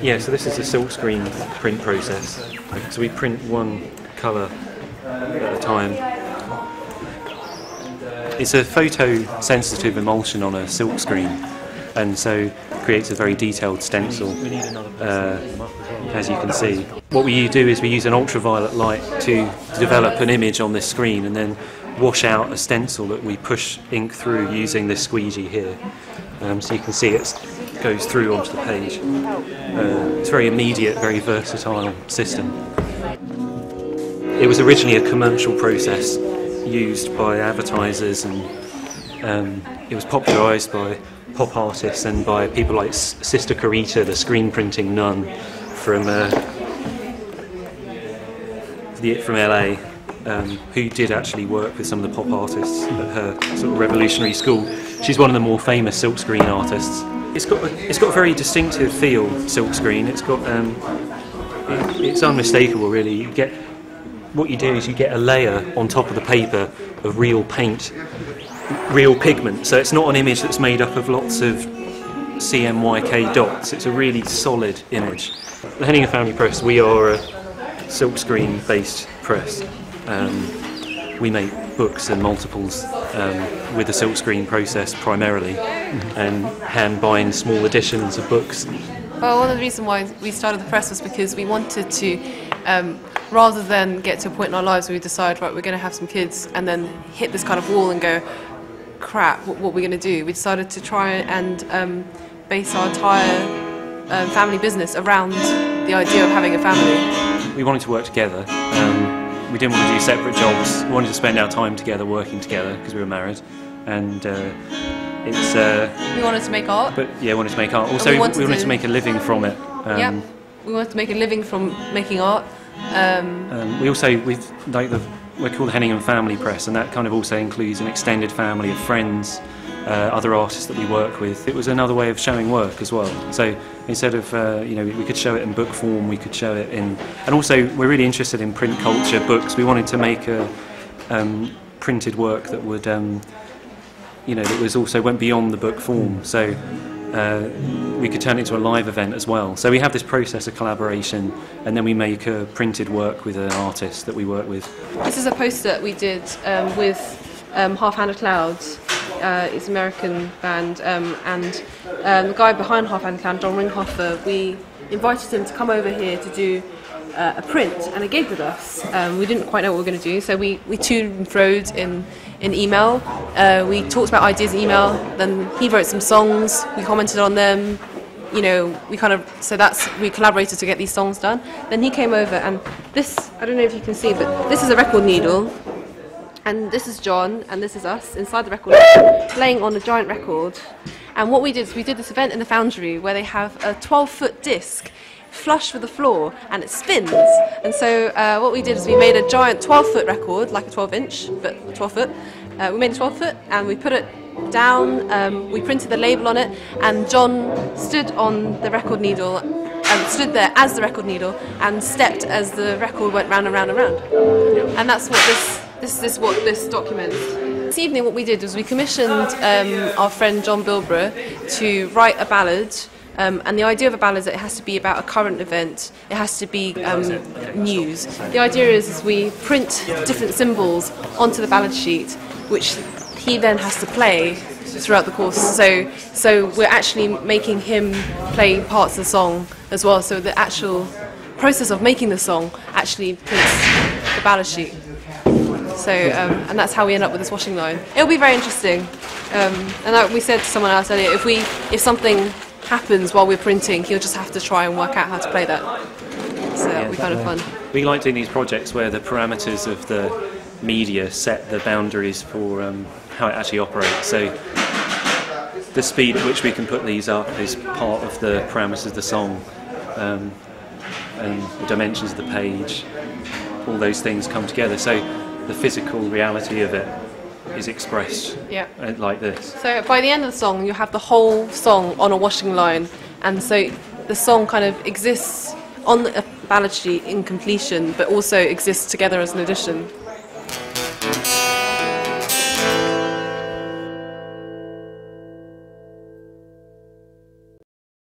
Yeah, so this is a silkscreen print process. So we print one colour at a time. It's a photosensitive emulsion on a silkscreen, and so creates a very detailed stencil, as you can see. What we do is we use an ultraviolet light to develop an image on this screen and then wash out a stencil that we push ink through using this squeegee here. So you can see it goes through onto the page. It's a very immediate, very versatile system. It was originally a commercial process used by advertisers, and it was popularised by pop artists and by people like Sister Carita, the screen printing nun from LA, who did actually work with some of the pop artists at her sort of revolutionary school. She's one of the more famous silkscreen artists. It's got a very distinctive feel, silkscreen. It's unmistakable, really. What you do is you get a layer on top of the paper of real paint, real pigment. So it's not an image that's made up of lots of CMYK dots. It's a really solid image. The Henningham Family Press, we are a silkscreen based press. We make books and multiples with the silkscreen process primarily, and hand bind small editions of books. Well, one of the reasons why we started the press was because we wanted to, rather than get to a point in our lives where we decide, right, we're going to have some kids and then hit this kind of wall and go, crap, what are we going to do? We decided to try and base our entire family business around the idea of having a family. We wanted to work together. We didn't want to do separate jobs. We wanted to spend our time together, working together, because we were married. And we wanted to make art. But yeah, we wanted to make art. Also, we wanted to make a living from it. Yeah, we wanted to make a living from making art. We're called the Henningham Family Press, and that kind of also includes an extended family of friends, other artists that we work with. It was another way of showing work as well. So instead of we could show it in book form, we could show it in, and also we're really interested in print culture, books. We wanted to make a printed work that would that was also went beyond the book form. So we could turn it into a live event as well. So we have this process of collaboration, and then we make a printed work with an artist that we work with. This is a poster that we did with Half Handed Clouds. It's an American band, and the guy behind Half Handed Cloud, Jon Bilbrough, we invited him to come over here to do a print and a gig with us. We didn't quite know what we were going to do, so we to and froed in email. We talked about ideas in email, then he wrote some songs, we commented on them, we collaborated to get these songs done. Then he came over, and this, I don't know if you can see, but this is a record needle, and this is John, and this is us inside the record playing on a giant record. And what we did is we did this event in the Foundry where they have a 12-foot disc flush with the floor, and it spins. And so what we did is we made a giant 12-foot record, like a 12-inch, but 12-foot. We made a 12-foot, and we put it down, we printed the label on it, and John stood on the record needle, and stood there as the record needle, and stepped as the record went round and round and round. And that's what this is what this documents. This evening what we did was we commissioned our friend Jon Bilbrough to write a ballad. And the idea of a ballad is that it has to be about a current event, it has to be news. The idea is we print different symbols onto the ballad sheet, which he then has to play throughout the course. So we're actually making him play parts of the song as well, so the actual process of making the song actually prints the ballad sheet. So, and that's how we end up with this washing line. It'll be very interesting. And like we said to someone else earlier, if something happens while we're printing, he'll just have to try and work out how to play that. So that'll be kind of fun. We like doing these projects where the parameters of the media set the boundaries for how it actually operates. So the speed at which we can put these up is part of the parameters of the song, and the dimensions of the page, all those things come together. So the physical reality of it is expressed like this. So by the end of the song, you have the whole song on a washing line, and so the song kind of exists on a ballad sheet in completion, but also exists together as an addition.